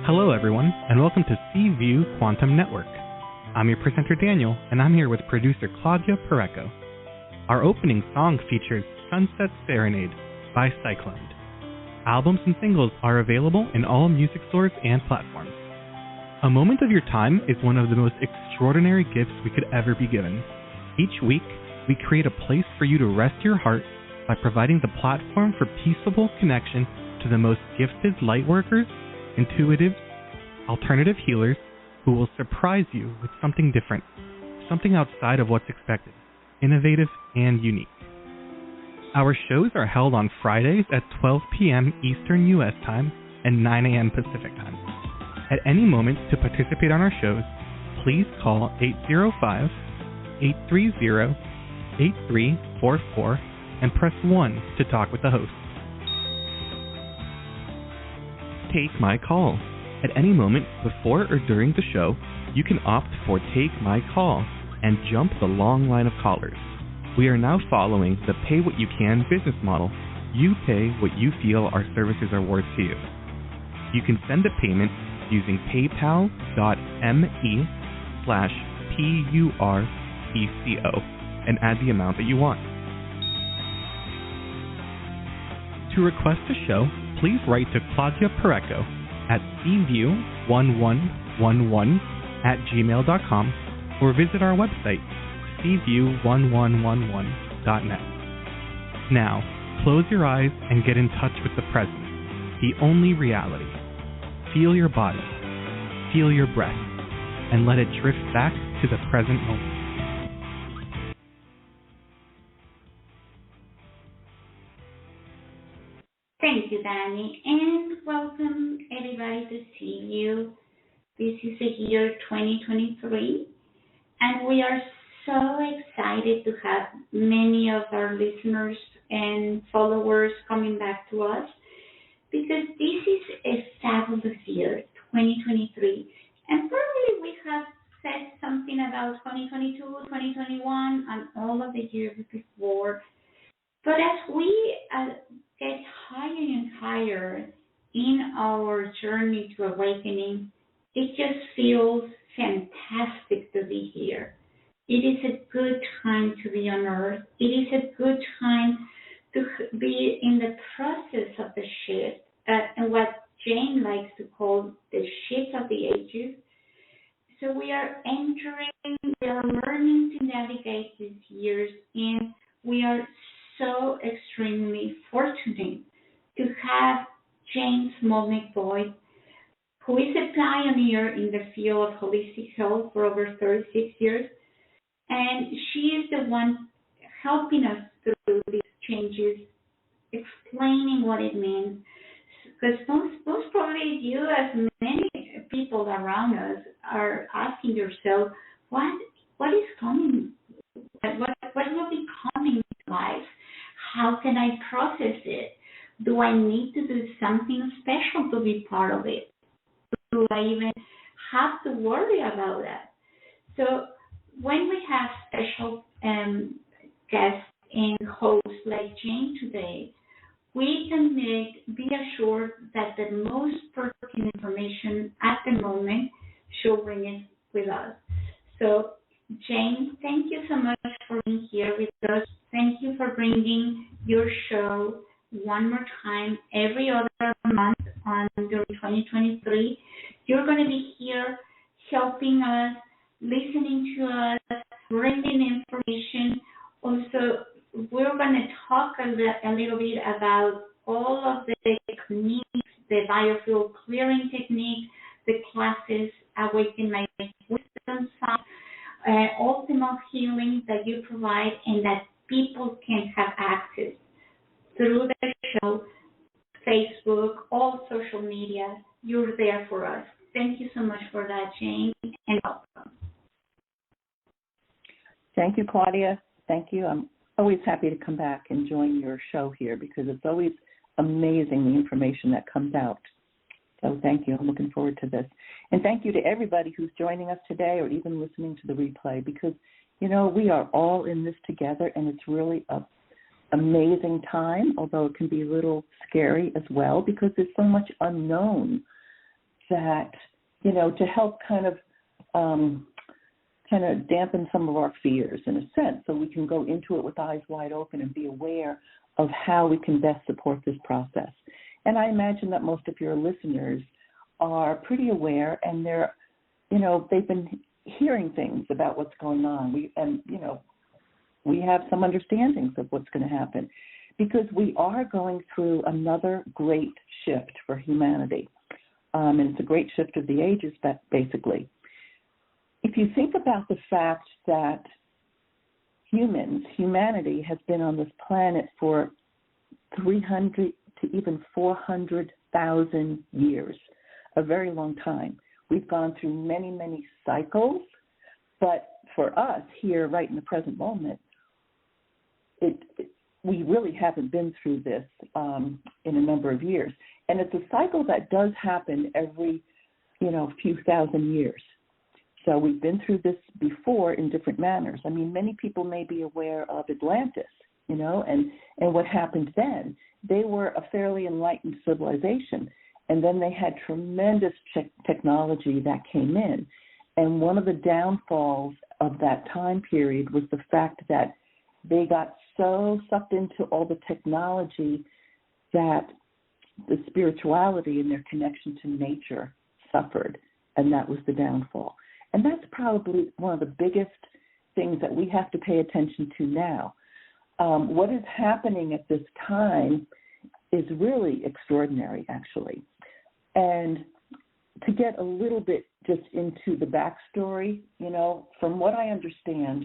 Hello, everyone, and welcome to Seaview Quantum Network. I'm your presenter, Daniel, and I'm here with producer Claudia Pareco. Our opening song features Sunset Serenade by Cyclone. Albums and singles are available in all music stores and platforms. A moment of your time is one of the most extraordinary gifts we could ever be given. Each week, we create a place for you to rest your heart by providing the platform for peaceable connection to the most gifted lightworkers, intuitives, alternative healers who will surprise you with something different, something outside of what's expected, innovative and unique. Our shows are held on Fridays at 12 p.m. Eastern U.S. time and 9 a.m. Pacific time. At any moment to participate on our shows, please call 805-830-8344 and press 1 to talk with the host. Take My Call. At any moment before or during the show, you can opt for Take My Call and jump the long line of callers. We are now following the pay what you can business model. You pay what you feel our services are worth to you. You can send a payment using paypal.me/PURECO and add the amount that you want. To request a show, please write to Claudia Pareco at cview1111@gmail.com or visit our website, cview1111.net. Now, close your eyes and get in touch with the present, the only reality. Feel your body, feel your breath, and let it drift back to the present moment. Thank you, Danny, and welcome everybody to Seaview. This is the year 2023, and we are so excited to have many of our listeners and followers coming back to us because this is a fabulous year, 2023, and probably we have said something about 2022, 2021, and all of the years before. But as we get higher and higher in our journey to awakening, it just feels fantastic to be here. It is a good time to be on Earth. It is a good time to be in the process of the shift, and what Jane likes to call the shift of the ages. So we are learning to navigate these years, and we are so extremely fortunate to have Jane Smolnik Boyd, who is a pioneer in the field of holistic health for over 36 years. And she is the one helping us through these changes, explaining what it means. Because most probably you, as many people around us, are asking yourself, what is coming? What will be coming in life? How can I process it? Do I need to do something special to be part of it? Do I even have to worry about that? So when we have special guests and hosts like Jane today, we can be assured that the most pertinent information at the moment she'll bring it with us. So Jane, thank you so much for being here with us. Thank you for bringing your show one more time every other month during 2023. You're going to be here helping us, listening to us, bringing information. Also, we're going to talk a little bit about all of the techniques, the biofuel clearing technique, the classes, Awaken My Wisdom Side, ultimate healing that you provide and that people can have access through the show, Facebook, all social media. You're there for us. Thank you so much for that, Jane, and welcome. Thank you, Claudia. Thank you. I'm always happy to come back and join your show here because it's always amazing the information that comes out. So thank you. I'm looking forward to this. And thank you to everybody who's joining us today or even listening to the replay because, you know, we are all in this together and it's really an amazing time, although it can be a little scary as well because there's so much unknown that, to help kind of dampen some of our fears in a sense, so we can go into it with eyes wide open and be aware of how we can best support this process. And I imagine that most of your listeners are pretty aware, and they've been hearing things about what's going on. We have some understandings of what's going to happen, because we are going through another great shift for humanity. And it's a great shift of the ages, basically. If you think about the fact that humanity has been on this planet for 300 to even 400,000 years, a very long time. We've gone through many, many cycles, but for us here, right in the present moment, we really haven't been through this in a number of years. And it's a cycle that does happen every, few thousand years. So we've been through this before in different manners. I mean, many people may be aware of Atlantis, and what happened then. They were a fairly enlightened civilization, and then they had tremendous technology that came in. And one of the downfalls of that time period was the fact that they got so sucked into all the technology that the spirituality and their connection to nature suffered, and that was the downfall. And that's probably one of the biggest things that we have to pay attention to now. What is happening at this time is really extraordinary, actually. And to get a little bit just into the backstory, from what I understand,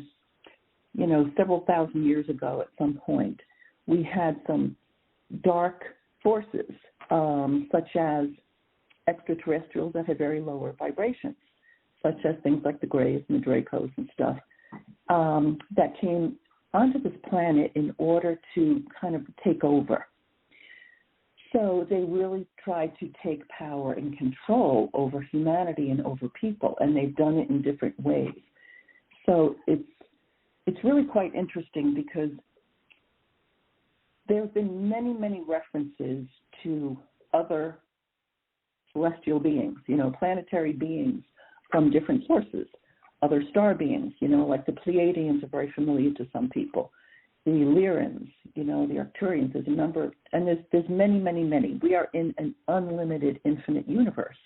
several thousand years ago at some point, we had some dark forces, such as extraterrestrials that had very lower vibrations, such as things like the Greys and the Dracos and stuff, that came onto this planet in order to kind of take over. So they really tried to take power and control over humanity and over people, and they've done it in different ways. So it's really quite interesting, because there have been many, many references to other celestial beings, planetary beings from different sources, other star beings, like the Pleiadians are very familiar to some people, the Lyrans, the Arcturians, there's a number, and there's many, many, many. We are in an unlimited, infinite universe.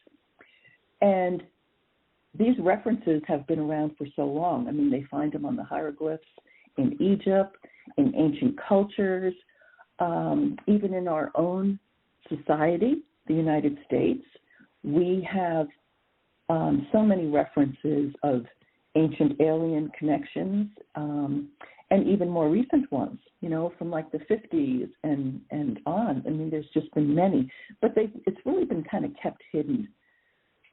And these references have been around for so long. I mean, they find them on the hieroglyphs in Egypt, in ancient cultures, even in our own society, the United States. We have so many references of ancient alien connections, and even more recent ones, from like the 50s and on. I mean, there's just been many, but it's really been kind of kept hidden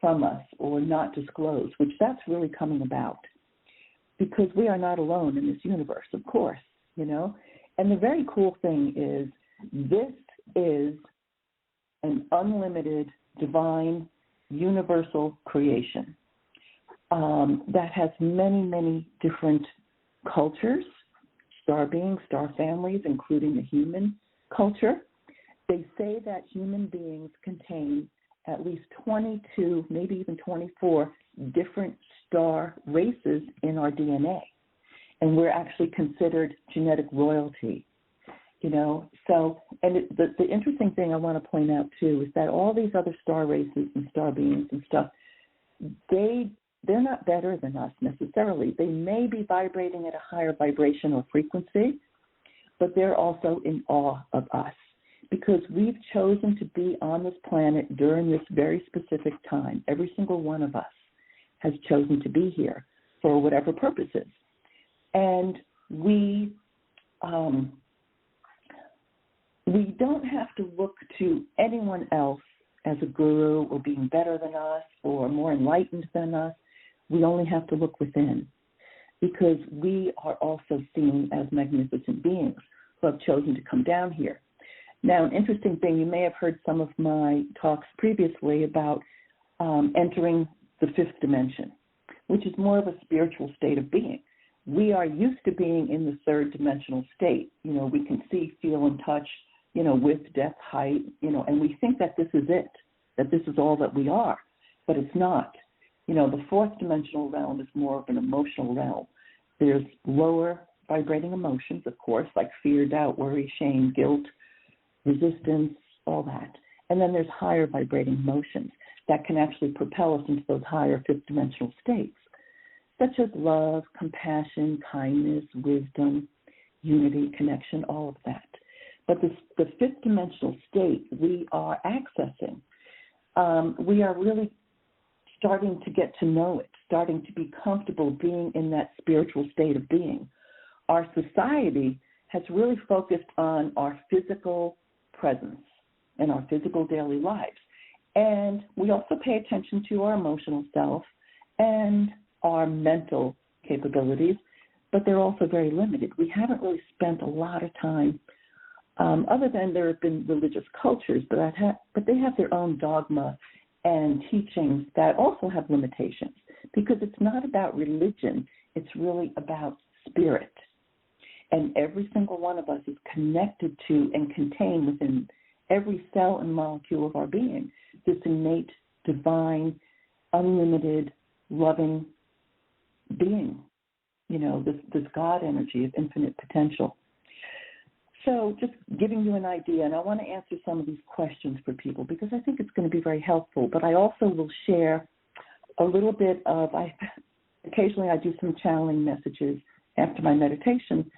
from us or not disclosed, which that's really coming about, because we are not alone in this universe, of course, And the very cool thing is, this is an unlimited, divine, universal creation that has many, many different cultures, star beings, star families, including the human culture. They say that human beings contain at least 22, maybe even 24 different star races in our DNA. And we're actually considered genetic royalty, So, and the interesting thing I want to point out, too, is that all these other star races and star beings and stuff, they're not better than us necessarily. They may be vibrating at a higher vibrational frequency, but they're also in awe of us, because we've chosen to be on this planet during this very specific time. Every single one of us has chosen to be here for whatever purposes. And we don't have to look to anyone else as a guru or being better than us or more enlightened than us. We only have to look within, because we are also seen as magnificent beings who have chosen to come down here. Now, an interesting thing, you may have heard some of my talks previously about entering the fifth dimension, which is more of a spiritual state of being. We are used to being in the third dimensional state. We can see, feel, and touch, width, depth, height, and we think that this is it, that this is all that we are. but it's not. The fourth dimensional realm is more of an emotional realm. There's lower vibrating emotions, of course, like fear, doubt, worry, shame, guilt, resistance, all that. And then there's higher vibrating emotions that can actually propel us into those higher fifth dimensional states, such as love, compassion, kindness, wisdom, unity, connection, all of that. But the fifth dimensional state we are accessing, we are really starting to get to know it, starting to be comfortable being in that spiritual state of being. Our society has really focused on our physical presence and our physical daily lives. And we also pay attention to our emotional self and our mental capabilities, but they're also very limited. We haven't really spent a lot of time, other than there have been religious cultures, but they have their own dogma and teachings that also have limitations, because it's not about religion, it's really about spirit. And every single one of us is connected to and contained within every cell and molecule of our being, this innate, divine, unlimited, loving being, this God energy of infinite potential. So just giving you an idea, and I want to answer some of these questions for people because I think it's going to be very helpful, but I also will share a little bit of, occasionally I do some channeling messages after my meditation,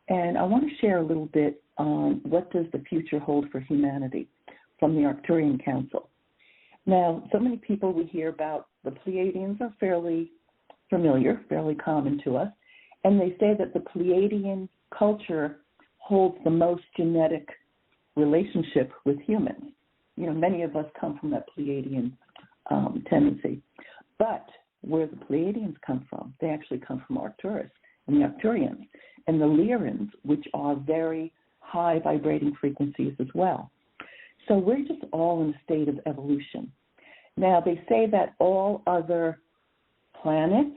and I want to share a little bit on what does the future hold for humanity from the Arcturian Council. Now, so many people we hear about the Pleiadians are fairly familiar, fairly common to us, and they say that the Pleiadian culture holds the most genetic relationship with humans. Many of us come from that Pleiadian tendency. But where the Pleiadians come from, they actually come from Arcturus and the Arcturians and the Lyrians, which are very high vibrating frequencies as well. So we're just all in a state of evolution. Now, they say that all other planets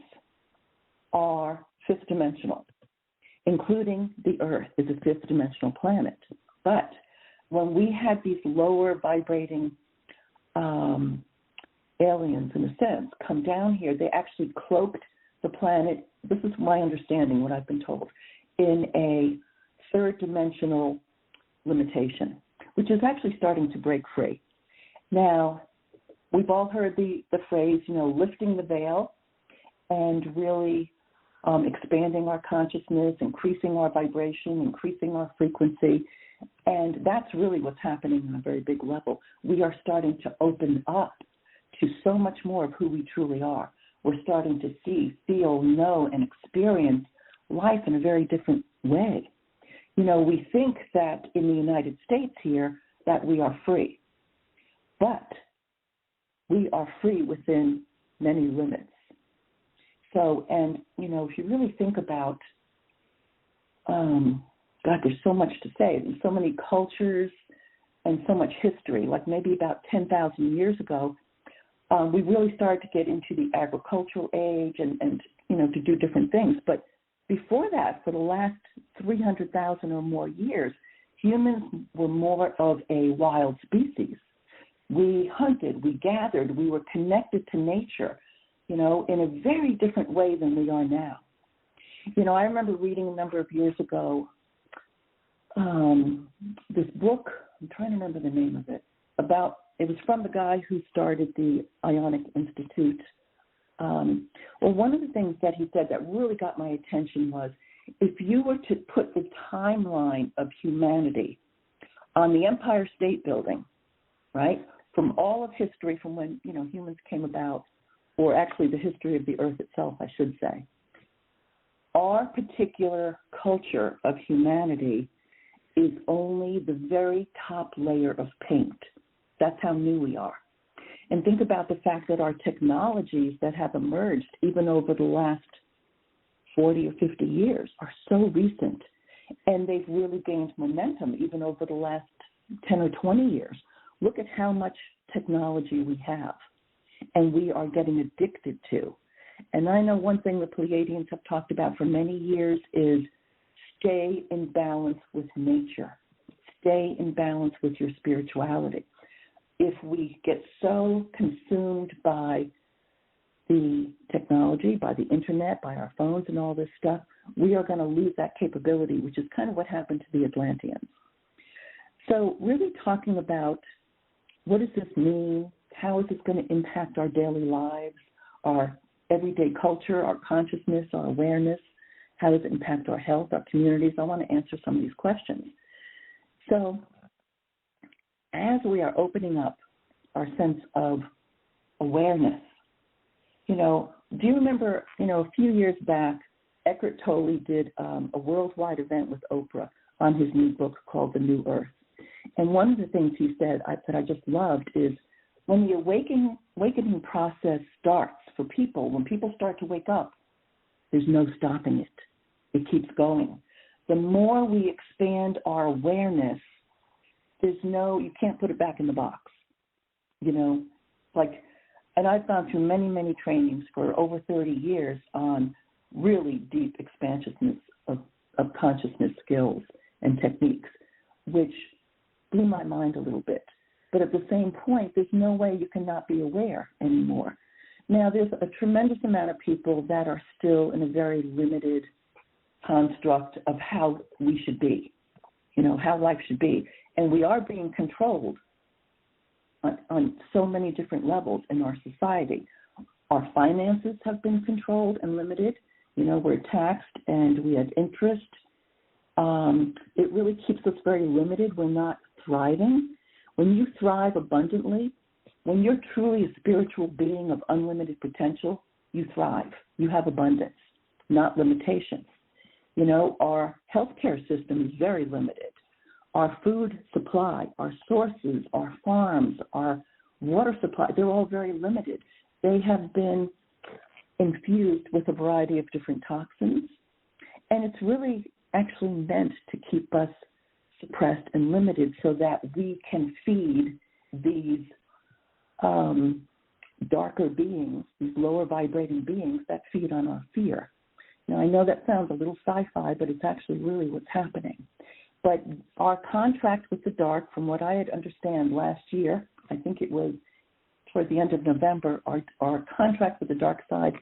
are fifth dimensional, including the Earth is a fifth dimensional planet. But when we had these lower vibrating aliens, in a sense, come down here, they actually cloaked the planet, this is my understanding, what I've been told, in a third dimensional limitation, which is actually starting to break free. Now, we've all heard the phrase, lifting the veil and really expanding our consciousness, increasing our vibration, increasing our frequency. And that's really what's happening on a very big level. We are starting to open up to so much more of who we truly are. We're starting to see, feel, know, and experience life in a very different way. We think that in the United States here that we are free, but we are free within many limits. So, and, if you really think about, there's so much to say. There's so many cultures and so much history. Like maybe about 10,000 years ago, we really started to get into the agricultural age and to do different things. But before that, for the last 300,000 or more years, humans were more of a wild species. We hunted, we gathered, we were connected to nature, in a very different way than we are now. I remember reading a number of years ago this book, I'm trying to remember the name of it, it was from the guy who started the Ionic Institute. One of the things that he said that really got my attention was, if you were to put the timeline of humanity on the Empire State Building, right, from all of history, from when, humans came about, or actually the history of the Earth itself, I should say, our particular culture of humanity is only the very top layer of paint. That's how new we are. And think about the fact that our technologies that have emerged even over the last 40 or 50 years are so recent, and they've really gained momentum even over the last 10 or 20 years. Look at how much technology we have, and we are getting addicted to. And I know one thing the Pleiadians have talked about for many years is stay in balance with nature. Stay in balance with your spirituality. if we get so consumed by the technology, by the internet, by our phones and all this stuff, we are going to lose that capability, which is kind of what happened to the Atlanteans. So really talking about what does this mean? How is this going to impact our daily lives, our everyday culture, our consciousness, our awareness? How does it impact our health, our communities? I want to answer some of these questions. So as we are opening up our sense of awareness, do you remember, a few years back, Eckhart Tolle did a worldwide event with Oprah on his new book called The New Earth. And one of the things he said that I just loved is when the awakening process starts for people, when people start to wake up, there's no stopping it. It keeps going. The more we expand our awareness, you can't put it back in the box. And I've gone through many, many trainings for over 30 years on really deep expansiveness of consciousness skills and techniques, which blew my mind a little bit. But at the same point, there's no way you cannot be aware anymore. Now, there's a tremendous amount of people that are still in a very limited construct of how we should be, how life should be. And we are being controlled on so many different levels in our society. Our finances have been controlled and limited. We're taxed and we have interest. It really keeps us very limited. We're not thriving. When you thrive abundantly, when you're truly a spiritual being of unlimited potential, you thrive. You have abundance, not limitations. Our healthcare system is very limited. Our food supply, our sources, our farms, our water supply, they're all very limited. They have been infused with a variety of different toxins, and it's really actually meant to keep us suppressed and limited so that we can feed these darker beings, these lower vibrating beings that feed on our fear. Now, I know that sounds a little sci-fi, but it's actually really what's happening. But our contract with the dark, from what I had understand last year, I think it was toward the end of November, our contract with the dark side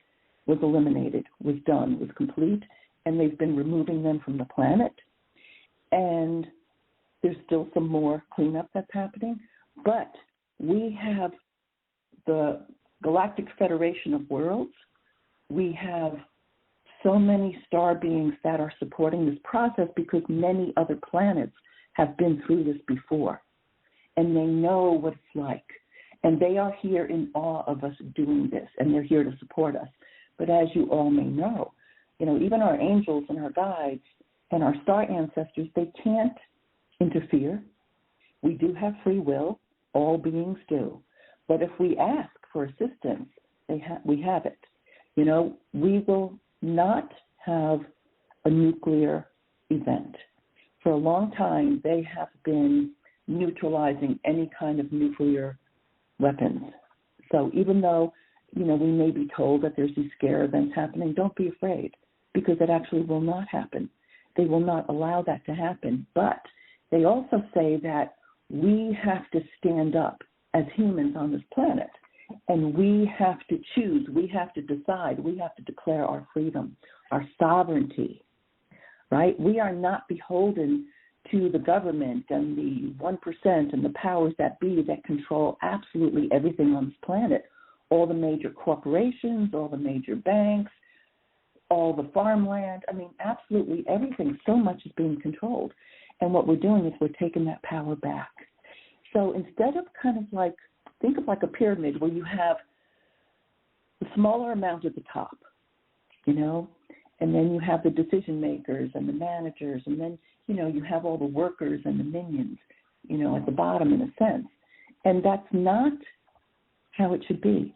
was eliminated, was done, was complete, and they've been removing them from the planet. And there's still some more cleanup that's happening. But we have the Galactic Federation of Worlds. We have so many star beings that are supporting this process because many other planets have been through this before, and they know what it's like. And they are here in awe of us doing this, and they're here to support us. But as you all may know, even our angels and our guides and our star ancestors, they can't interfere. We do have free will. All beings do. But if we ask for assistance, we have it. We will not have a nuclear event. For a long time, they have been neutralizing any kind of nuclear weapons. So even though, we may be told that there's these scare events happening, don't be afraid, because it actually will not happen. They will not allow that to happen. But they also say that we have to stand up as humans on this planet, and we have to choose, we have to decide, we have to declare our freedom, our sovereignty, right? We are not beholden to the government and the 1% and the powers that be that control absolutely everything on this planet, all the major corporations, all the major banks, all the farmland. Absolutely everything. So much is being controlled. And what we're doing is we're taking that power back. So instead of think of like a pyramid where you have the smaller amount at the top, and then you have the decision makers and the managers, and then, you have all the workers and the minions, at the bottom in a sense. And that's not how it should be.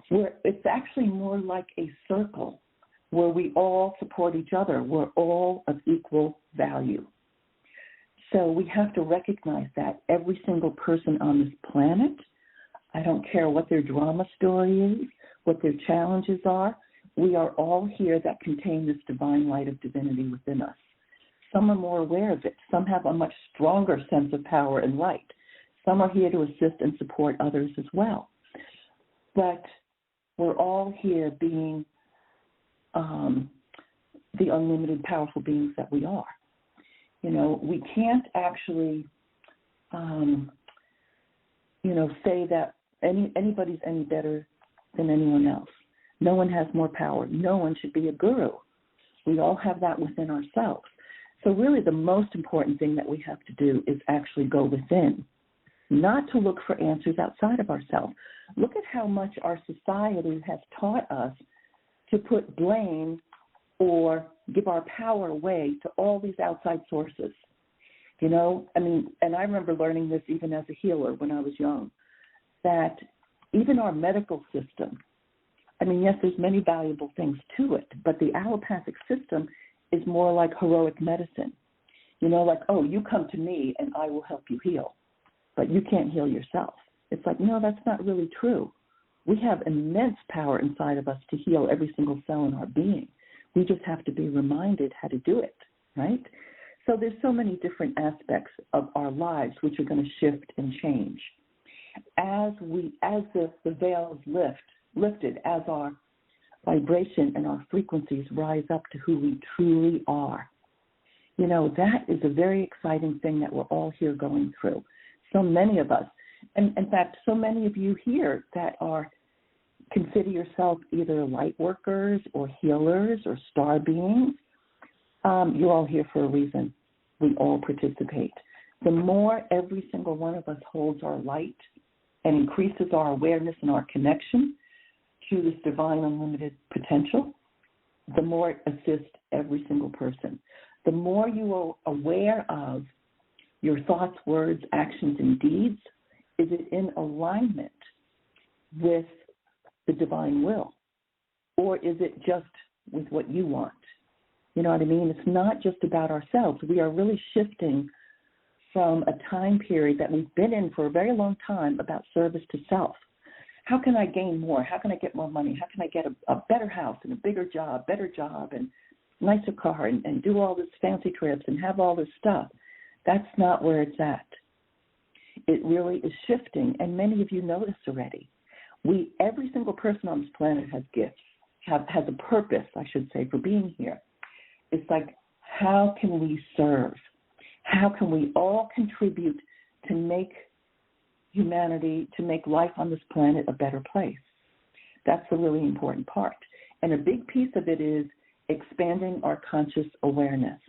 It's actually more like a circle where we all support each other. We're all of equal value. So we have to recognize that every single person on this planet, I don't care what their drama story is, what their challenges are, we are all here that contain this divine light of divinity within us. Some are more aware of it. Some have a much stronger sense of power and light. Some are here to assist and support others as well. But we're all here being the unlimited, powerful beings that we are. We can't actually, say that anybody's any better than anyone else. No one has more power. No one should be a guru. We all have that within ourselves. So really the most important thing that we have to do is actually go within, not to look for answers outside of ourselves. Look at how much our society has taught us to put blame or give our power away to all these outside sources. And I remember learning this even as a healer when I was young, that even our medical system, yes, there's many valuable things to it, but the allopathic system is more like heroic medicine. You come to me and I will help you heal, but you can't heal yourself. It's like, no, that's not really true. We have immense power inside of us to heal every single cell in our being. We just have to be reminded how to do it, right? So there's so many different aspects of our lives which are going to shift and change. As the veil is lifted, as our vibration and our frequencies rise up to who we truly are, that is a very exciting thing that we're all here going through. So many of us, and in fact, so many of you here that consider yourself either light workers or healers or star beings, you're all here for a reason. We all participate. The more every single one of us holds our light and increases our awareness and our connection to this divine unlimited potential, the more it assists every single person. The more you are aware of your thoughts, words, actions, and deeds, is it in alignment with the divine will? Or is it just with what you want? You know what I mean? It's not just about ourselves. We are really shifting from a time period that we've been in for a very long time about service to self. How can I gain more? How can I get more money? How can I get a better house and a better job and nicer car and do all this fancy trips and have all this stuff? That's not where it's at. It really is shifting, and many of you know this already. Every single person on this planet has gifts, has a purpose, I should say, for being here. It's like, how can we serve? How can we all contribute to make humanity, to make life on this planet a better place? That's the really important part. And a big piece of it is expanding our conscious awareness.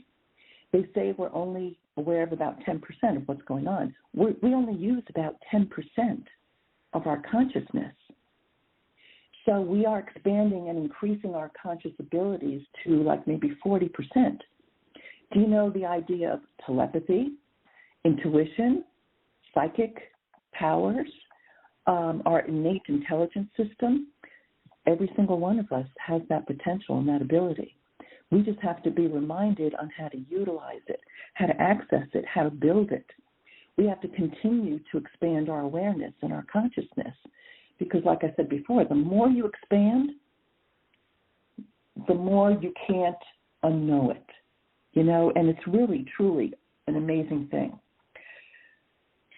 They say we're only aware of about 10% of what's going on. We only use about 10% of our consciousness. So we are expanding and increasing our conscious abilities to like maybe 40%. Do you know the idea of telepathy, intuition, psychic powers, our innate intelligence system? Every single one of us has that potential and that ability. We just have to be reminded on how to utilize it, how to access it, how to build it. We have to continue to expand our awareness and our consciousness because, like I said before, the more you expand, the more you can't unknow it, and it's really, truly an amazing thing.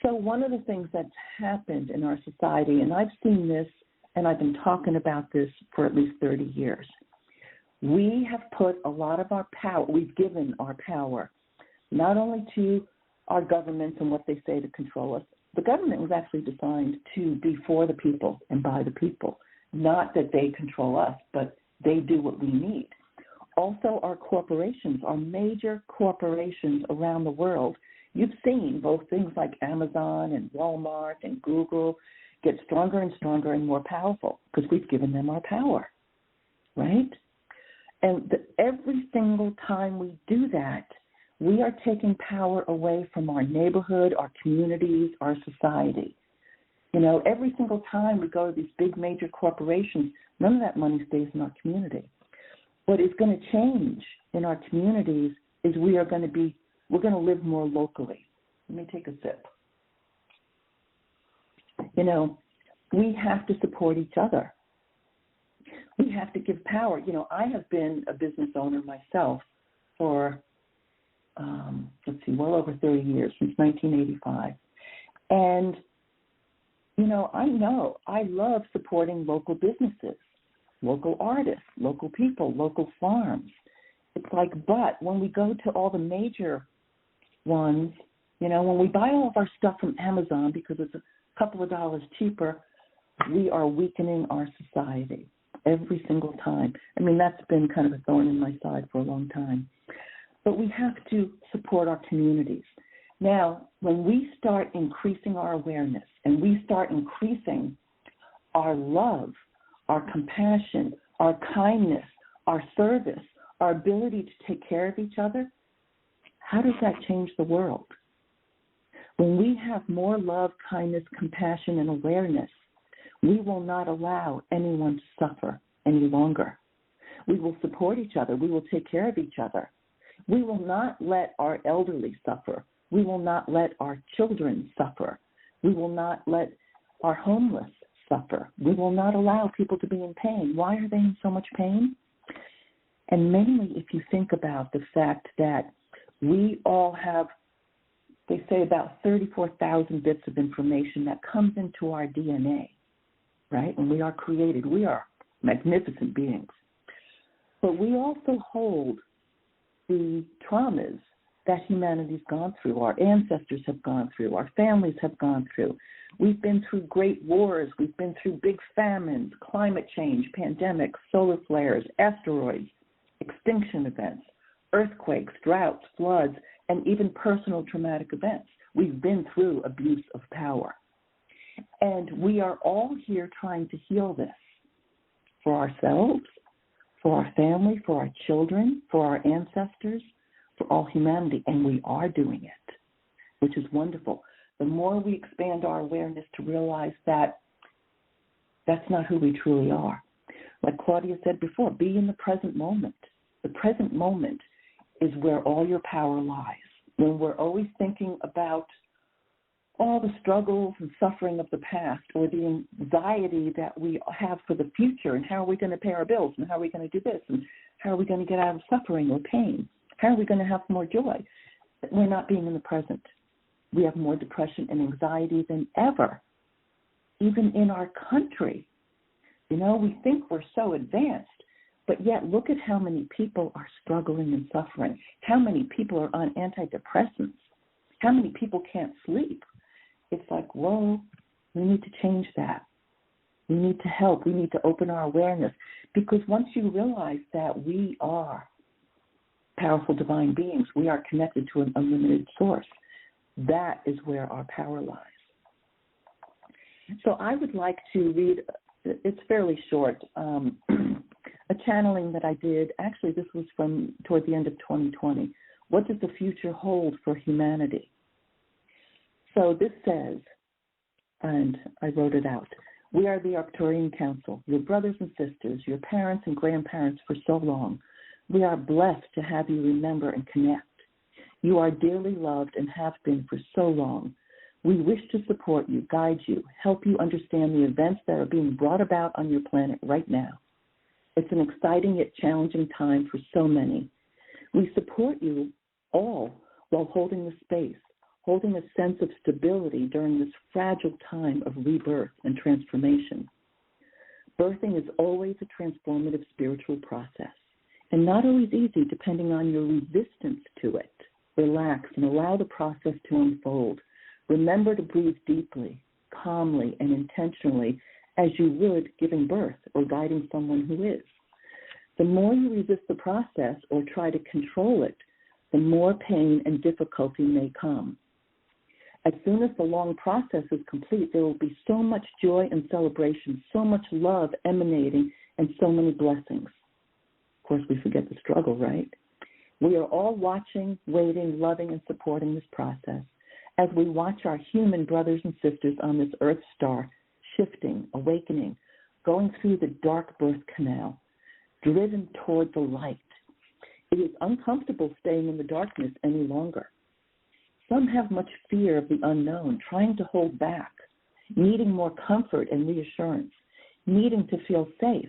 So one of the things that's happened in our society, and I've seen this, and I've been talking about this for at least 30 years, we have put a lot of our power, we've given our power, not only to our governments and what they say to control us. The government was actually designed to be for the people and by the people, not that they control us, but they do what we need. Also, our corporations, our major corporations around the world, you've seen both things like Amazon and Walmart and Google get stronger and stronger and more powerful because we've given them our power, right? And every single time we do that, we are taking power away from our neighborhood, our communities, our society. Every single time we go to these big major corporations, none of that money stays in our community. What is going to change in our communities is we're going to live more locally. Let me take a sip. We have to support each other. We have to give power. I have been a business owner myself for, well over 30 years, since 1985. And, I love supporting local businesses, local artists, local people, local farms. It's like, but when we go to all the major ones, when we buy all of our stuff from Amazon because it's a couple of dollars cheaper, we are weakening our society every single time. I mean, that's been kind of a thorn in my side for a long time. But we have to support our communities. Now, when we start increasing our awareness and we start increasing our love, our compassion, our kindness, our service, our ability to take care of each other, how does that change the world? When we have more love, kindness, compassion, and awareness, we will not allow anyone to suffer any longer. We will support each other. We will take care of each other. We will not let our elderly suffer. We will not let our children suffer. We will not let our homeless suffer. We will not allow people to be in pain. Why are they in so much pain? And mainly if you think about the fact that we all have, they say, about 34,000 bits of information that comes into our DNA, right? When we are created, we are magnificent beings. But we also hold the traumas that humanity's gone through, our ancestors have gone through, our families have gone through. We've been through great wars. We've been through big famines, climate change, pandemics, solar flares, asteroids, extinction events, earthquakes, droughts, floods, and even personal traumatic events. We've been through abuse of power. And we are all here trying to heal this for ourselves, for our family, for our children, for our ancestors, for all humanity, and we are doing it, which is wonderful. The more we expand our awareness to realize that that's not who we truly are. Like Claudia said before, be in the present moment. The present moment is where all your power lies. When we're always thinking about all the struggles and suffering of the past, or the anxiety that we have for the future, and how are we going to pay our bills, and how are we going to do this, and how are we going to get out of suffering or pain, how are we going to have more joy? We're not being in the present. We have more depression and anxiety than ever, even in our country. We think we're so advanced, but yet look at how many people are struggling and suffering, how many people are on antidepressants, how many people can't sleep. It's like, whoa, we need to change that. We need to help. We need to open our awareness, because once you realize that we are powerful divine beings, we are connected to an unlimited source, that is where our power lies. So I would like to read, it's fairly short, a channeling that I did. Actually, this was from toward the end of 2020. What does the future hold for humanity? So this says, and I wrote it out, we are the Arcturian Council, your brothers and sisters, your parents and grandparents for so long. We are blessed to have you remember and connect. You are dearly loved and have been for so long. We wish to support you, guide you, help you understand the events that are being brought about on your planet right now. It's an exciting yet challenging time for so many. We support you all while holding the space, holding a sense of stability during this fragile time of rebirth and transformation. Birthing is always a transformative spiritual process, and not always easy depending on your resistance to it. Relax and allow the process to unfold. Remember to breathe deeply, calmly, and intentionally as you would giving birth or guiding someone who is. The more you resist the process or try to control it, the more pain and difficulty may come. As soon as the long process is complete, there will be so much joy and celebration, so much love emanating, and so many blessings. Of course, we forget the struggle, right? We are all watching, waiting, loving, and supporting this process as we watch our human brothers and sisters on this earth star shifting, awakening, going through the dark birth canal, driven toward the light. It is uncomfortable staying in the darkness any longer. Some have much fear of the unknown, trying to hold back, needing more comfort and reassurance, needing to feel safe.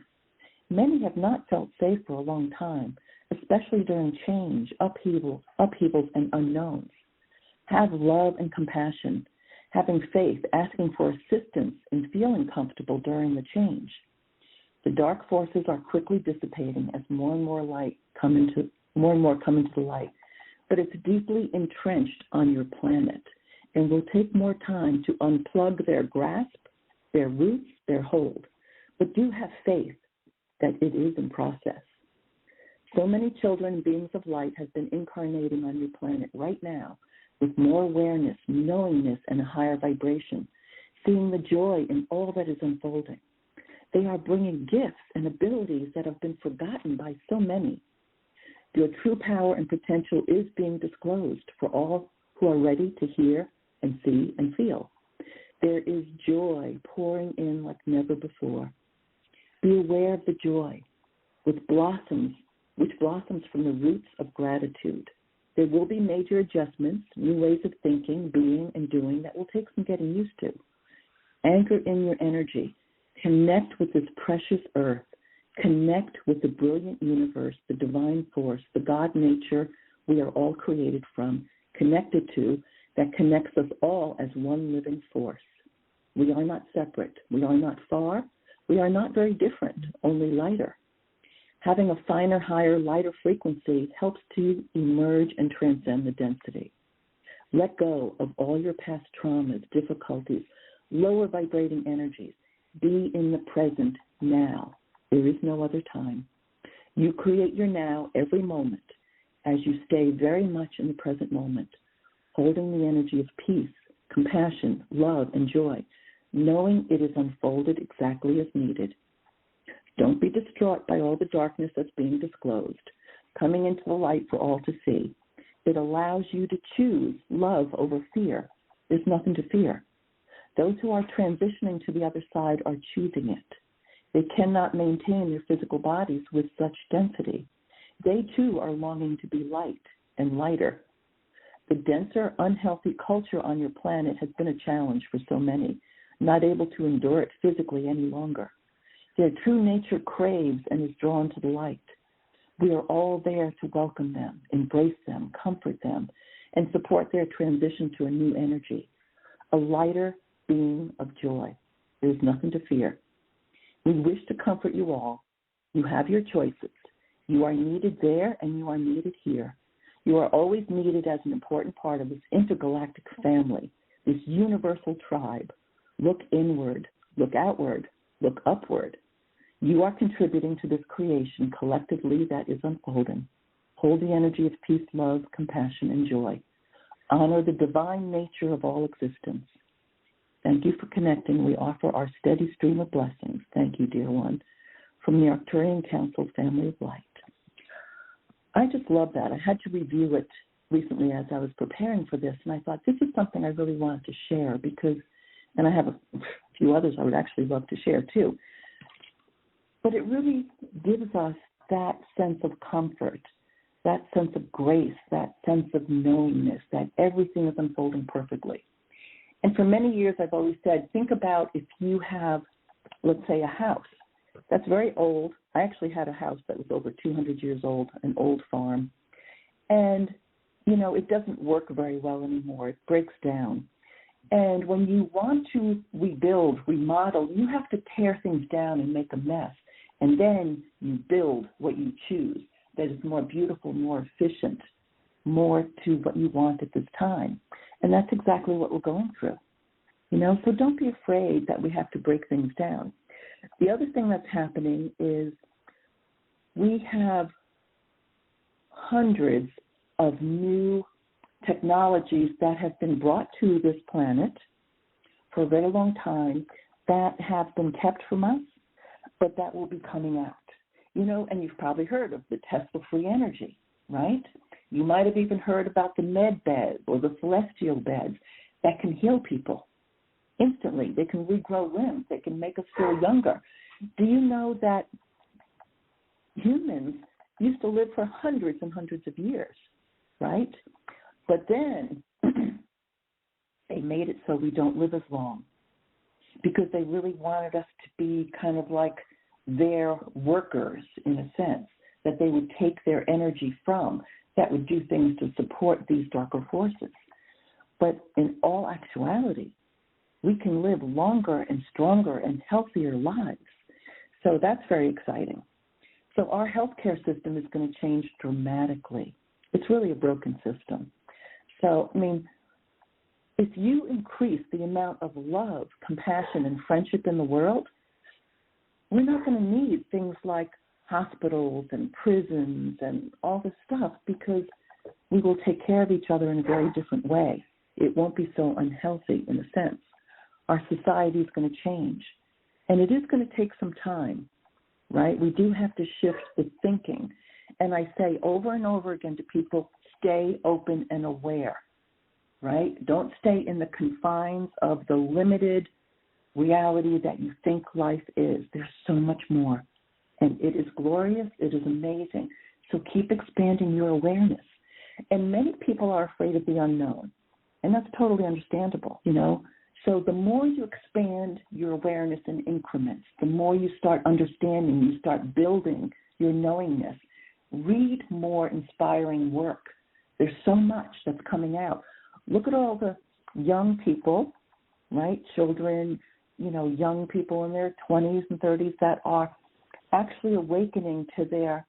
Many have not felt safe for a long time, especially during change, upheavals, and unknowns. Have love and compassion. having faith, asking for assistance, and feeling comfortable during the change. The dark forces are quickly dissipating as more and more come into the light, but it's deeply entrenched on your planet and will take more time to unplug their grasp, their roots, their hold. But do have faith that it is in process. So many children, beings of light, have been incarnating on your planet right now with more awareness, knowingness, and a higher vibration, seeing the joy in all that is unfolding. They are bringing gifts and abilities that have been forgotten by so many. Your true power and potential is being disclosed for all who are ready to hear and see and feel. There is joy pouring in like never before. Be aware of the joy which blossoms from the roots of gratitude. There will be major adjustments, new ways of thinking, being, and doing that will take some getting used to. Anchor in your energy. Connect with this precious earth. Connect with the brilliant universe, the divine force, the God nature we are all created from, connected to, that connects us all as one living force. We are not separate. We are not far. We are not very different, only lighter. Having a finer, higher, lighter frequency helps to emerge and transcend the density. Let go of all your past traumas, difficulties, lower vibrating energies. Be in the present now. There is no other time. You create your now every moment as you stay very much in the present moment, holding the energy of peace, compassion, love, and joy, knowing it is unfolded exactly as needed. Don't be distraught by all the darkness that's being disclosed, coming into the light for all to see. It allows you to choose love over fear. There's nothing to fear. Those who are transitioning to the other side are choosing it. They cannot maintain their physical bodies with such density. They too are longing to be light and lighter. The denser, unhealthy culture on your planet has been a challenge for so many, not able to endure it physically any longer. Their true nature craves and is drawn to the light. We are all there to welcome them, embrace them, comfort them, and support their transition to a new energy, a lighter being of joy. There is nothing to fear. We wish to comfort you all. You have your choices. You are needed there and you are needed here. You are always needed as an important part of this intergalactic family, this universal tribe. Look inward, look outward, look upward. You are contributing to this creation collectively that is unfolding. Hold the energy of peace, love, compassion, and joy. Honor the divine nature of all existence. Thank you for connecting. We offer our steady stream of blessings. Thank you, dear one, from the Arcturian Council Family of Light. I just love that. I had to review it recently as I was preparing for this, and I thought this is something I really wanted to share because, and I have a few others I would actually love to share too, but it really gives us that sense of comfort, that sense of grace, that sense of knowingness, that everything is unfolding perfectly. And for many years, I've always said, think about if you have, let's say, a house that's very old. I actually had a house that was over 200 years old, an old farm. And, you know, it doesn't work very well anymore. It breaks down. And when you want to rebuild, remodel, you have to tear things down and make a mess. And then you build what you choose that is more beautiful, more efficient, more to what you want at this time. And that's exactly what we're going through. You know, so don't be afraid that we have to break things down. The other thing that's happening is we have hundreds of new technologies that have been brought to this planet for a very long time that have been kept from us, but that will be coming out. You know, and you've probably heard of the Tesla-free energy, right? You might have even heard about the med beds or the celestial beds that can heal people instantly. They can regrow limbs. They can make us feel younger. Do you know that humans used to live for hundreds and hundreds of years, right? But then they made it so we don't live as long because they really wanted us to be kind of like their workers in a sense, that they would take their energy from, that would do things to support these darker forces. But in all actuality, we can live longer and stronger and healthier lives. So that's very exciting. So our healthcare system is going to change dramatically. It's really a broken system. So, I mean, if you increase the amount of love, compassion, and friendship in the world, we're not going to need things like hospitals and prisons and all this stuff, because we will take care of each other in a very different way. It won't be so unhealthy in a sense. Our society is going to change. And it is going to take some time, right? We do have to shift the thinking. And I say over and over again to people, stay open and aware, right? Don't stay in the confines of the limited reality that you think life is. There's so much more. And it is glorious. It is amazing. So keep expanding your awareness. And many people are afraid of the unknown. And that's totally understandable, you know. So the more you expand your awareness in increments, the more you start understanding, you start building your knowingness. Read more inspiring work. There's so much that's coming out. Look at all the young people, right, children, you know, young people in their 20s and 30s that are actually awakening to their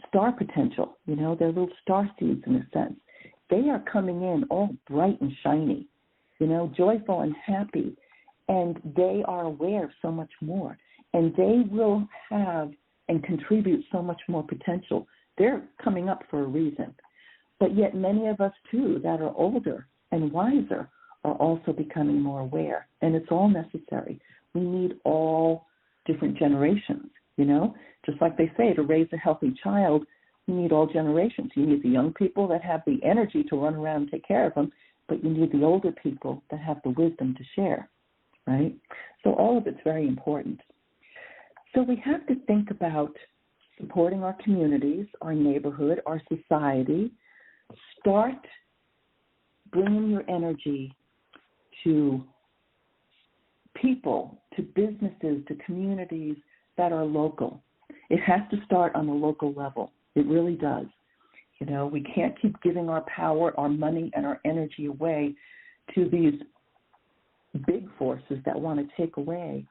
star potential, you know, their little star seeds in a sense. They are coming in all bright and shiny, you know, joyful and happy, and they are aware of so much more, and they will have and contribute so much more potential. They're coming up for a reason. But yet many of us, too, that are older and wiser are also becoming more aware, and it's all necessary. We need all different generations, you know, just like they say, to raise a healthy child, you need all generations. You need the young people that have the energy to run around and take care of them, but you need the older people that have the wisdom to share, right? So all of it's very important. So we have to think about supporting our communities, our neighborhood, our society. Start bringing your energy to people, to businesses, to communities that are local. It has to start on the local level. It really does. You know, we can't keep giving our power, our money, and our energy away to these big forces that want to take away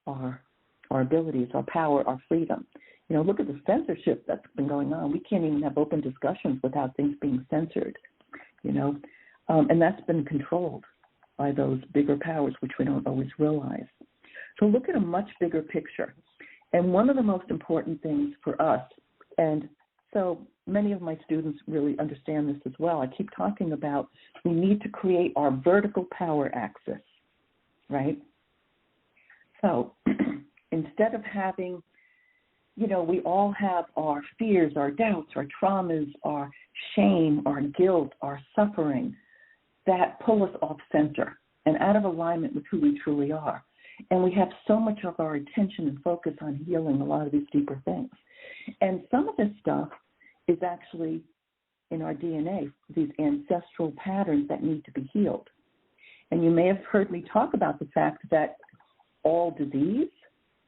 our abilities, our power, our freedom. You know, look at the censorship that's been going on. We can't even have open discussions without things being censored, you know, and that's been controlled by those bigger powers, which we don't always realize. So look at a much bigger picture. And one of the most important things for us, and so many of my students really understand this as well, I keep talking about we need to create our vertical power axis, right? So instead of having, you know, we all have our fears, our doubts, our traumas, our shame, our guilt, our suffering that pull us off center and out of alignment with who we truly are. And we have so much of our attention and focus on healing a lot of these deeper things. And some of this stuff is actually in our DNA, these ancestral patterns that need to be healed. And you may have heard me talk about the fact that all disease,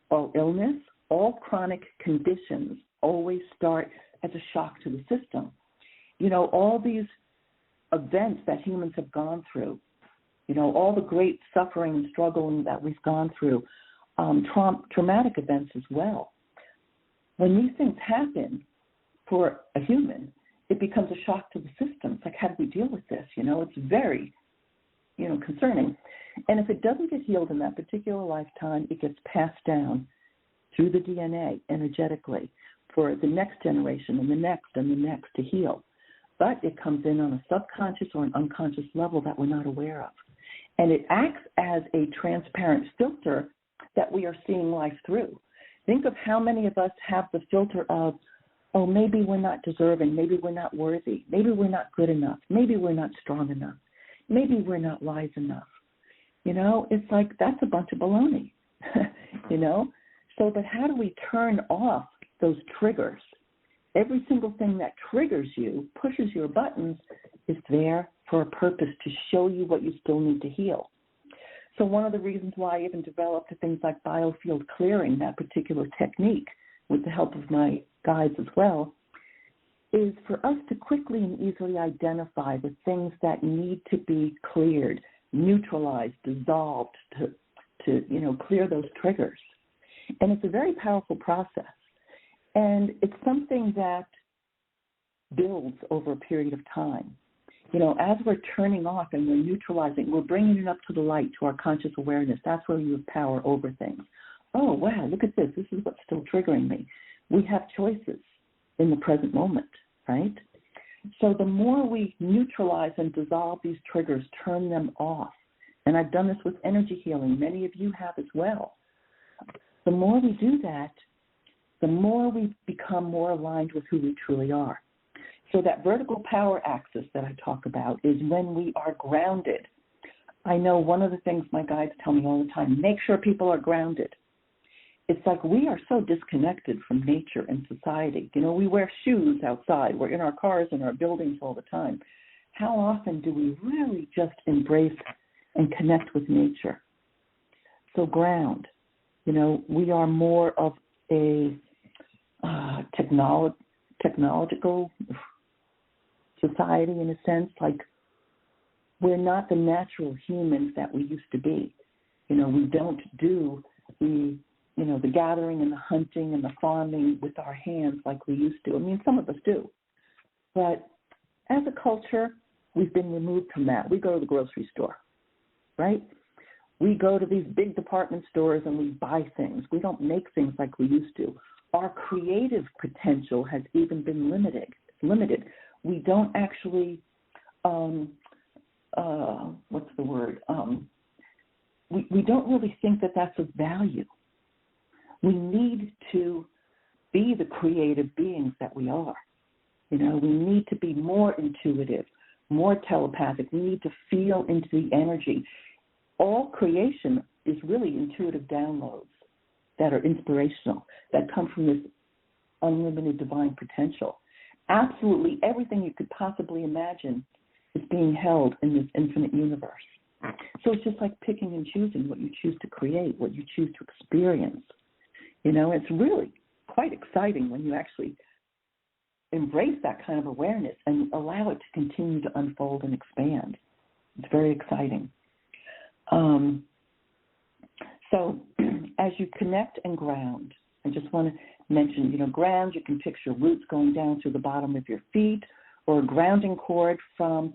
all illness, all chronic conditions always start as a shock to the system. You know, all these events that humans have gone through, you know, all the great suffering and struggling that we've gone through, traumatic events as well. When these things happen for a human, it becomes a shock to the system. It's like, how do we deal with this? You know, it's very, you know, concerning. And if it doesn't get healed in that particular lifetime, it gets passed down through the DNA energetically for the next generation and the next to heal. But it comes in on a subconscious or an unconscious level that we're not aware of. And it acts as a transparent filter that we are seeing life through. Think of how many of us have the filter of, oh, maybe we're not deserving, maybe we're not worthy, maybe we're not good enough, maybe we're not strong enough, maybe we're not wise enough. You know, it's like that's a bunch of baloney, you know? So, but how do we turn off those triggers? Every single thing that triggers you, pushes your buttons, is there for a purpose to show you what you still need to heal. So one of the reasons why I even developed things like biofield clearing, that particular technique, with the help of my guides as well, is for us to quickly and easily identify the things that need to be cleared, neutralized, dissolved, to clear those triggers. And it's a very powerful process. And it's something that builds over a period of time. As we're turning off and we're neutralizing, we're bringing it up to the light, to our conscious awareness. That's where you have power over things. Oh, wow, look at this. This is what's still triggering me. We have choices in the present moment, right? So the more we neutralize and dissolve these triggers, turn them off, and I've done this with energy healing. Many of you have as well. The more we do that, the more we become more aligned with who we truly are. So that vertical power axis that I talk about is when we are grounded. I know one of the things my guides tell me all the time, make sure people are grounded. It's like we are so disconnected from nature and society. We wear shoes outside. We're in our cars and our buildings all the time. How often do we really just embrace and connect with nature? So ground. We are more of a technological society in a sense. Like, we're not the natural humans that we used to be. We don't do the gathering and the hunting and the farming with our hands like we used to. I mean, some of us do. But as a culture, we've been removed from that. We go to the grocery store, right? We go to these big department stores and we buy things. We don't make things like we used to. Our creative potential has even been limited. We don't actually, what's the word? We don't really think that that's of value. We need to be the creative beings that we are. We need to be more intuitive, more telepathic. We need to feel into the energy. All creation is really intuitive downloads that are inspirational, that come from this unlimited divine potential. Absolutely everything you could possibly imagine is being held in this infinite universe. So it's just like picking and choosing what you choose to create, what you choose to experience. It's really quite exciting when you actually embrace that kind of awareness and allow it to continue to unfold and expand. It's very exciting. So as you connect and ground, I just want to mention, ground, you can picture roots going down through the bottom of your feet, or a grounding cord from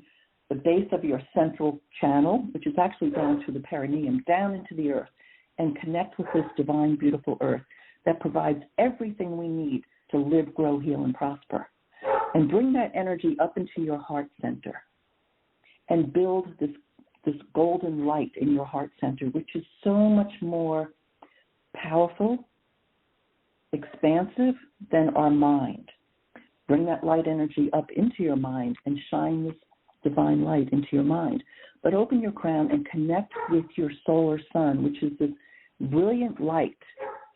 the base of your central channel, which is actually down through the perineum, down into the earth, and connect with this divine, beautiful earth that provides everything we need to live, grow, heal, and prosper. And bring that energy up into your heart center and build this golden light in your heart center, which is so much more powerful, expansive than our mind. Bring that light energy up into your mind and shine this divine light into your mind. But open your crown and connect with your solar sun, which is this brilliant light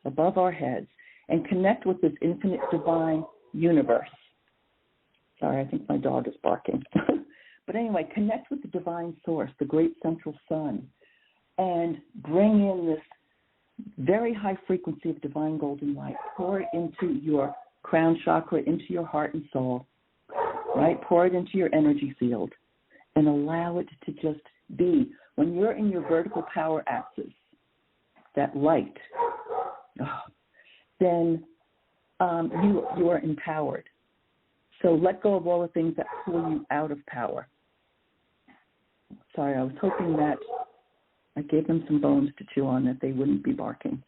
above our heads, and connect with this infinite divine universe. Sorry, I think my dog is barking. But anyway, connect with the divine source, the great central sun, and bring in this very high frequency of divine golden light. Pour it into your crown chakra, into your heart and soul, right? Pour it into your energy field and allow it to just be. When you're in your vertical power axis, that light, then you are empowered. So let go of all the things that pull you out of power. Sorry, I was hoping that I gave them some bones to chew on, that they wouldn't be barking.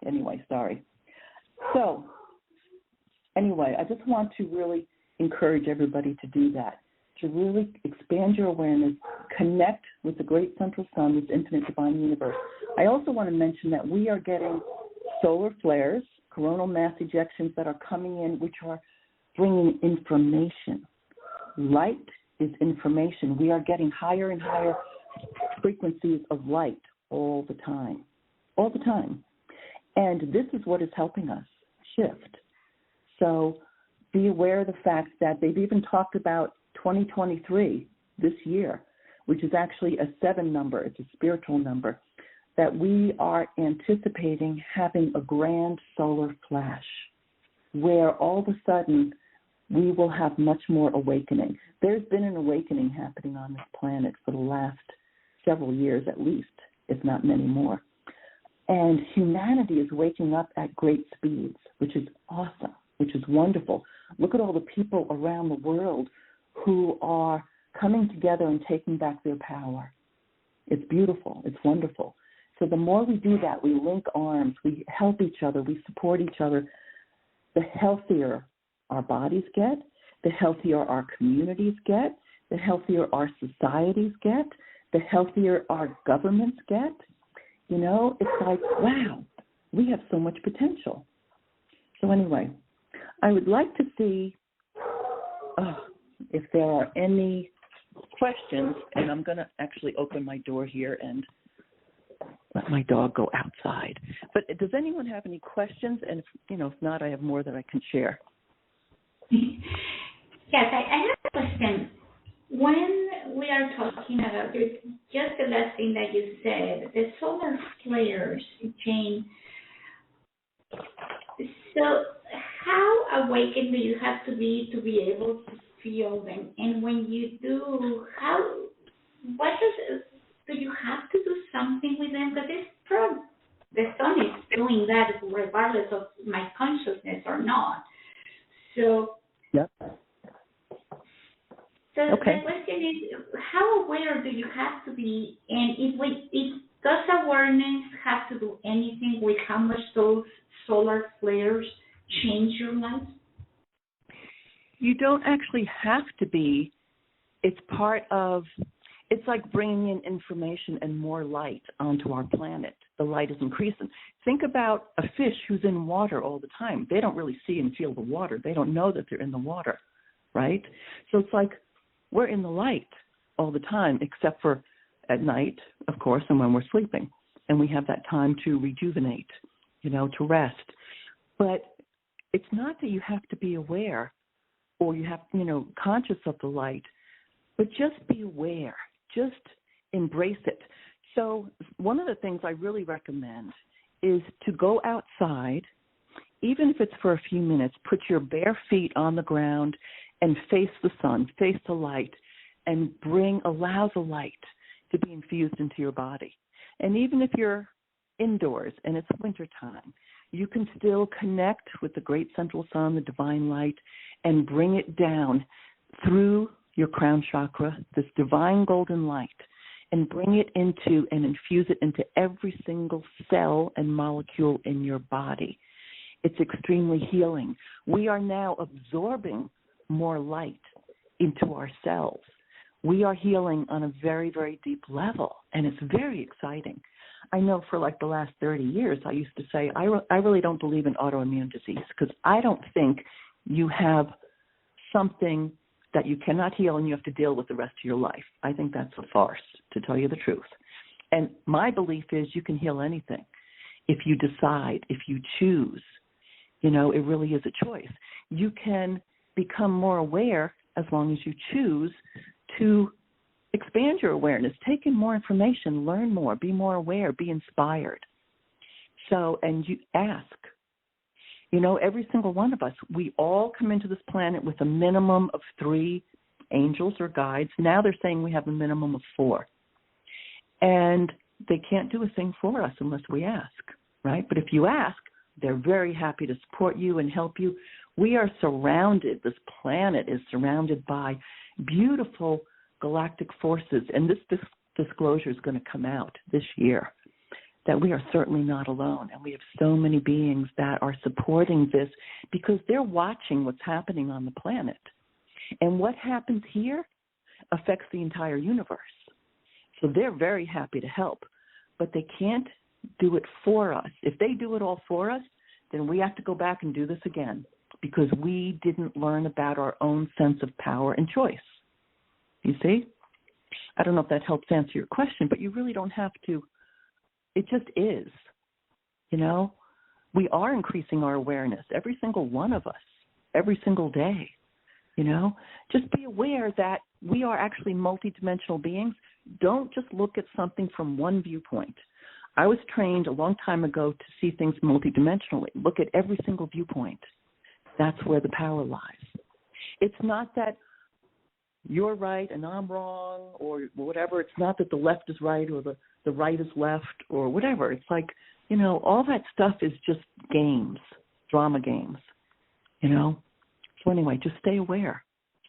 Anyway, sorry. So, anyway, I just want to really encourage everybody to do that, to really expand your awareness, connect with the great central sun, this infinite divine universe. I also want to mention that we are getting solar flares, coronal mass ejections that are coming in, which are bringing information. Light is information. We are getting higher and higher frequencies of light all the time. And this is what is helping us shift. So be aware of the fact that they've even talked about 2023, this year, which is actually a 7 number. It's a spiritual number, that we are anticipating having a grand solar flash where all of a sudden we will have much more awakening. There's been an awakening happening on this planet for the last several years at least, if not many more. And humanity is waking up at great speeds, which is awesome, which is wonderful. Look at all the people around the world who are coming together and taking back their power. It's beautiful. It's wonderful. So the more we do that, we link arms, we help each other, we support each other, the healthier our bodies get, the healthier our communities get, the healthier our societies get, the healthier our governments get. You know, it's like, wow, we have so much potential. So anyway, I would like to see if there are any questions, and I'm going to actually open my door here and let my dog go outside. But does anyone have any questions? And if not, I have more that I can share. Yes, I have a question. When we are talking about just the last thing that you said, the solar flares, Jane. So how awakened do you have to be able to feel them? And when you do, do you have to do something with them? Because the sun is doing that regardless of my consciousness or not. So, yep. So okay. The question is, how aware do you have to be? And does awareness have to do anything with how much those solar flares change your life? You don't actually have to be. It's like bringing in information and more light onto our planet. The light is increasing. Think about a fish who's in water all the time. They don't really see and feel the water. They don't know that they're in the water, right? So it's like we're in the light all the time, except for at night, of course, and when we're sleeping. And we have that time to rejuvenate, to rest. But it's not that you have to be aware or you have, conscious of the light, but just be aware. Just embrace it. So one of the things I really recommend is to go outside, even if it's for a few minutes, put your bare feet on the ground and face the sun, face the light, and allow the light to be infused into your body. And even if you're indoors and it's wintertime, you can still connect with the great central sun, the divine light, and bring it down through your crown chakra, this divine golden light, and bring it into and infuse it into every single cell and molecule in your body. It's extremely healing. We are now absorbing more light into our cells. We are healing on a very, very deep level, and it's very exciting. I know for like the last 30 years, I used to say, I really don't believe in autoimmune disease because I don't think you have something that you cannot heal and you have to deal with the rest of your life. I think that's a farce, to tell you the truth. And my belief is you can heal anything if you decide, if you choose. It really is a choice. You can become more aware as long as you choose to expand your awareness, take in more information, learn more, be more aware, be inspired. So, and you ask. Every single one of us, we all come into this planet with a minimum of 3 angels or guides. Now they're saying we have a minimum of 4. And they can't do a thing for us unless we ask, right? But if you ask, they're very happy to support you and help you. We are surrounded, this planet is surrounded by beautiful galactic forces. And this disclosure is going to come out this year, that we are certainly not alone. And we have so many beings that are supporting this because they're watching what's happening on the planet. And what happens here affects the entire universe. So they're very happy to help, but they can't do it for us. If they do it all for us, then we have to go back and do this again because we didn't learn about our own sense of power and choice. You see? I don't know if that helps answer your question, but you really don't have to. It just is, We are increasing our awareness, every single one of us, every single day, Just be aware that we are actually multidimensional beings. Don't just look at something from one viewpoint. I was trained a long time ago to see things multidimensionally. Look at every single viewpoint. That's where the power lies. It's not that you're right and I'm wrong or whatever. It's not that the left is right or the right is left or whatever. It's like, all that stuff is just games, drama games, So anyway, just stay aware,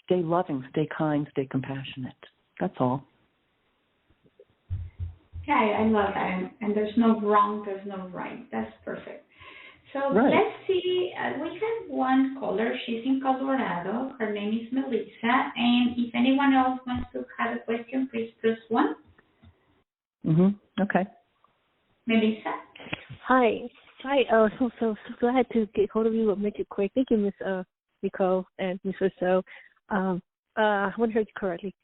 stay loving, stay kind, stay compassionate. That's all. Yeah, I love that. And there's no wrong, there's no right. That's perfect. So Right. let's see. We have one caller. She's in Colorado. Her name is Melissa. And if anyone else wants to have a question, please press 1. Okay. Melissa? Hi. So glad to get hold of you. I'll make it quick. Thank you, Miss Nicole and Miss Rousseau. I want to hear you correctly.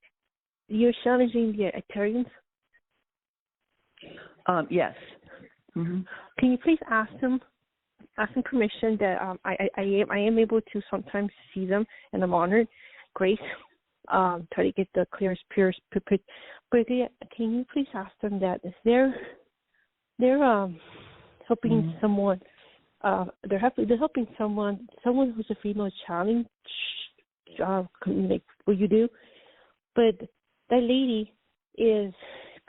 You're challenging the Ethereans? Yes. Can you please ask them permission that I am able to sometimes see them, and I'm honored. Grace, try to get the clearest, purest. But can you please ask them that if they're helping someone, they're helping someone who's a female challenge, like what you do, but that lady is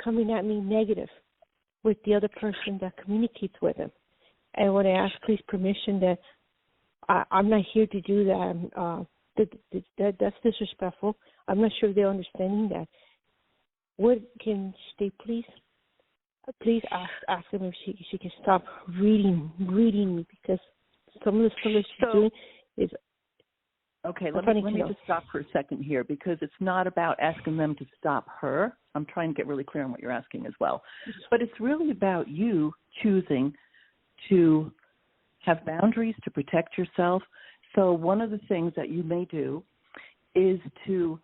coming at me negative with the other person that communicates with him. And when I ask please permission that I'm not here to do that, that's disrespectful. I'm not sure they're understanding that. Can they please ask them if she can stop reading me, because some of the stuff that she's doing is... Okay, let me just stop for a second here, because it's not about asking them to stop her. I'm trying to get really clear on what you're asking as well. But it's really about you choosing to have boundaries, to protect yourself. So one of the things that you may do is to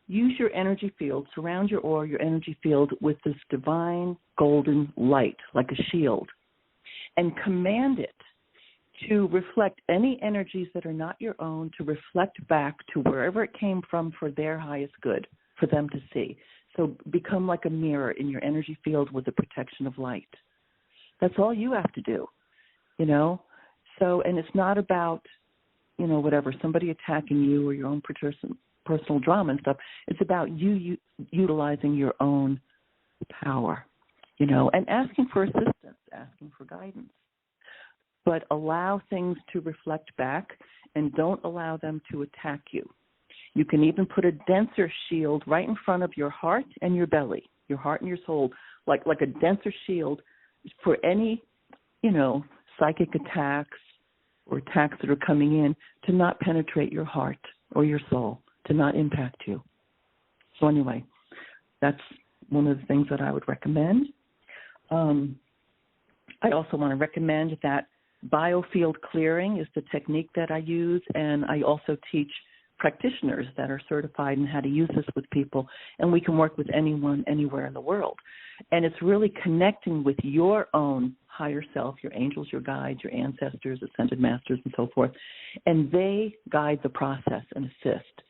use your energy field, surround your aura, your energy field with this divine golden light, like a shield, and command it to reflect any energies that are not your own, to reflect back to wherever it came from for their highest good, for them to see. So become like a mirror in your energy field with the protection of light. That's all you have to do, So, and it's not about, whatever, somebody attacking you or your own personal drama and stuff. It's about you utilizing your own power, and asking for assistance, asking for guidance. But allow things to reflect back and don't allow them to attack you. You can even put a denser shield right in front of your heart and your belly, your heart and your soul, like a denser shield for any, psychic attacks or attacks that are coming in to not penetrate your heart or your soul, to not impact you. So anyway, that's one of the things that I would recommend. I also want to recommend that biofield clearing is the technique that I use, and I also teach practitioners that are certified in how to use this with people, and we can work with anyone, anywhere in the world. And it's really connecting with your own higher self, your angels, your guides, your ancestors, ascended masters, and so forth, and they guide the process and assist.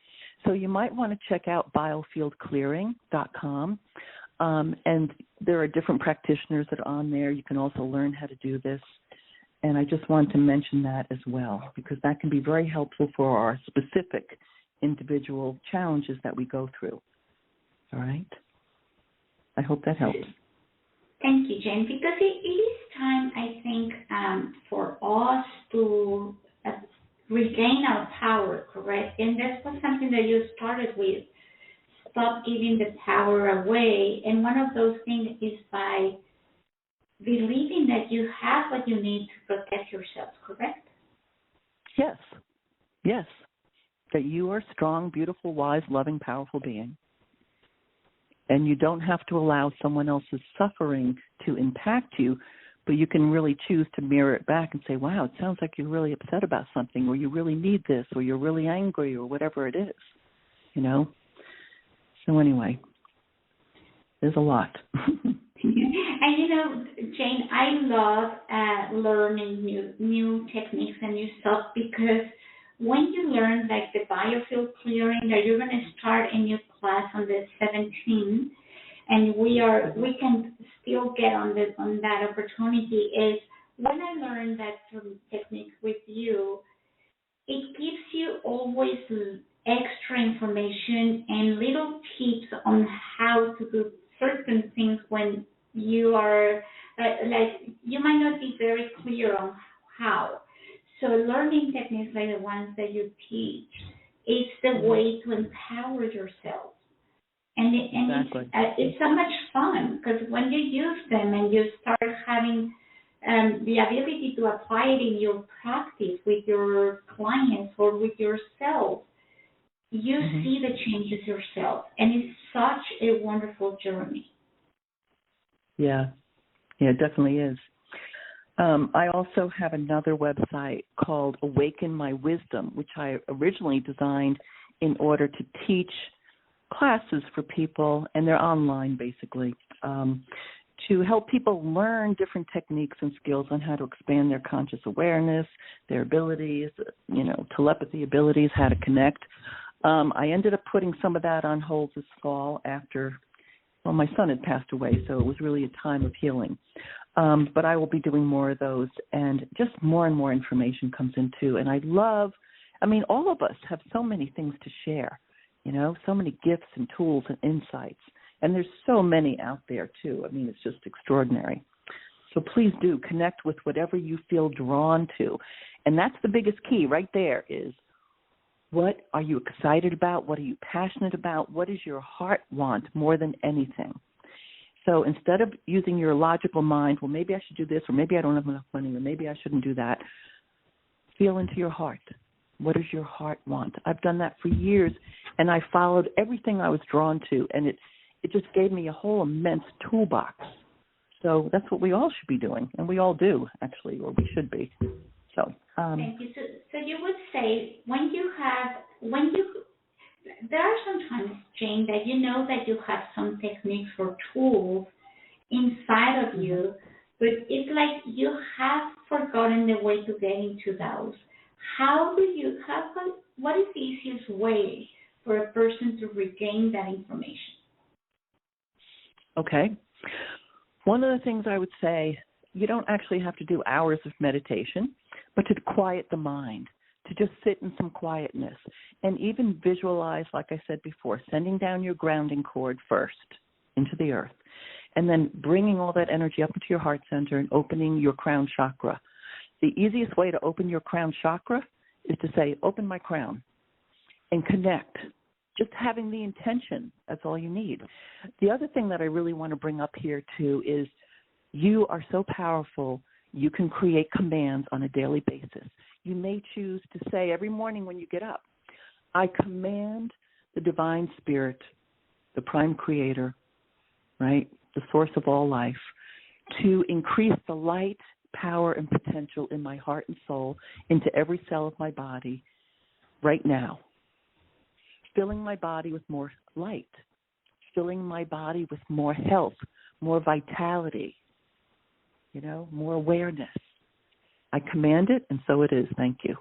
So you might want to check out biofieldclearing.com, and there are different practitioners that are on there. You can also learn how to do this. And I just want to mention that as well, because that can be very helpful for our specific individual challenges that we go through. All right? I hope that helps. Thank you, Jane, because it is time, I think, for us to regain our power, correct? And that's what something that you started with. Stop giving the power away. And one of those things is by believing that you have what you need to protect yourself, correct? Yes. That you are a strong, beautiful, wise, loving, powerful being. And you don't have to allow someone else's suffering to impact you, but you can really choose to mirror it back and say, wow, it sounds like you're really upset about something, or you really need this, or you're really angry, or whatever it is, So anyway, there's a lot. And Jane, I love learning new techniques and new stuff, because when you learn like the biofield clearing, that you're going to start a new class on the 17th, and we can still get on that opportunity, is when I learned that technique with you, it gives you always extra information and little tips on how to do certain things when you are like you might not be very clear on how. So learning techniques like the ones that you teach is the way to empower yourself. And Exactly. it's so much fun because when you use them and you start having the ability to apply it in your practice with your clients or with yourself, you see the changes yourself. And it's such a wonderful journey. Yeah, it definitely is. I also have another website called Awaken My Wisdom, which I originally designed in order to teach classes for people, and they're online basically, to help people learn different techniques and skills on how to expand their conscious awareness, their abilities, telepathy abilities, how to connect. I ended up putting some of that on hold this fall after, my son had passed away, so it was really a time of healing. But I will be doing more of those, and just more and more information comes in too. And all of us have so many things to share, so many gifts and tools and insights. And there's so many out there too. It's just extraordinary. So please do connect with whatever you feel drawn to. And that's the biggest key right there is, what are you excited about? What are you passionate about? What does your heart want more than anything? So instead of using your logical mind, well, maybe I should do this, or maybe I don't have enough money, or maybe I shouldn't do that, feel into your heart. What does your heart want? I've done that for years, and I followed everything I was drawn to, and it just gave me a whole immense toolbox. So that's what we all should be doing, and we all do, actually, or we should be. So thank you. So you would say there are sometimes, Jane, that that you have some techniques or tools inside of you, but it's like you have forgotten the way to get into those. What is the easiest way for a person to regain that information? Okay. One of the things I would say, you don't actually have to do hours of meditation, but to quiet the mind, to just sit in some quietness, and even visualize, like I said before, sending down your grounding cord first into the earth, and then bringing all that energy up into your heart center and opening your crown chakra. The easiest way to open your crown chakra is to say, open my crown, and connect. Just having the intention, that's all you need. The other thing that I really want to bring up here, too, is you are so powerful, you can create commands on a daily basis. You may choose to say every morning when you get up, I command the divine spirit, the prime creator, right, the source of all life, to increase the light, power, and potential in my heart and soul into every cell of my body right now, filling my body with more light, filling my body with more health, more vitality, more awareness. I command it, and so it is. Thank you.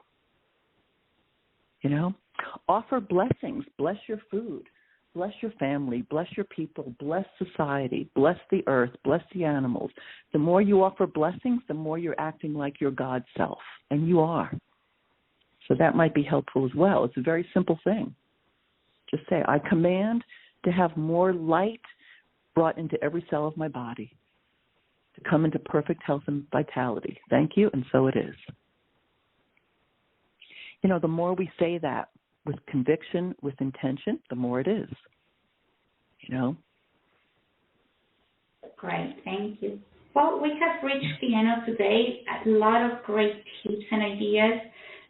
Offer blessings. Bless your food. Bless your family. Bless your people. Bless society. Bless the earth. Bless the animals. The more you offer blessings, the more you're acting like your God self, and you are. So that might be helpful as well. It's a very simple thing. Just say, I command to have more light brought into every cell of my body, to come into perfect health and vitality. Thank you, and so it is. The more we say that with conviction, with intention, the more it is. Great, thank you. Well, we have reached the end of today. A lot of great tips and ideas,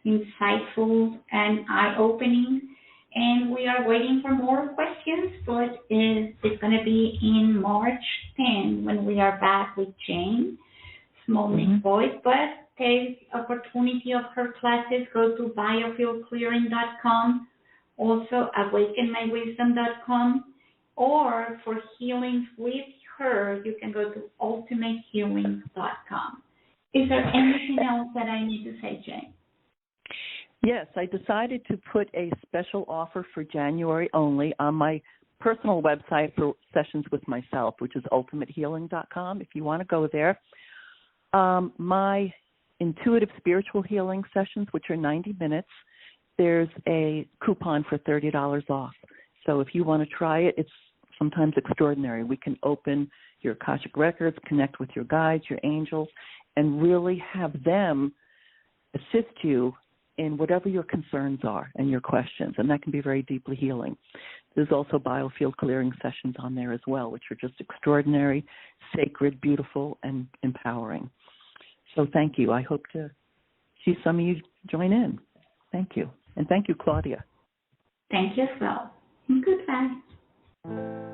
insightful and eye-opening. And we are waiting for more questions, but it's going to be in March 10 when we are back with Jane Smolnik Boyd. But take opportunity of her classes, go to biofieldclearing.com, also awakenmywisdom.com, or for healings with her, you can go to ultimatehealings.com. Is there anything else that I need to say, Jane? Yes, I decided to put a special offer for January only on my personal website for sessions with myself, which is ultimatehealing.com, if you want to go there. My intuitive spiritual healing sessions, which are 90 minutes, there's a coupon for $30 off. So if you want to try it, it's sometimes extraordinary. We can open your Akashic records, connect with your guides, your angels, and really have them assist you in whatever your concerns are and your questions, and that can be very deeply healing. There's also biofield clearing sessions on there as well, which are just extraordinary, sacred, beautiful, and empowering. So thank you. I hope to see some of you join in. Thank you. And thank you, Claudia. Thank you as well. Goodbye.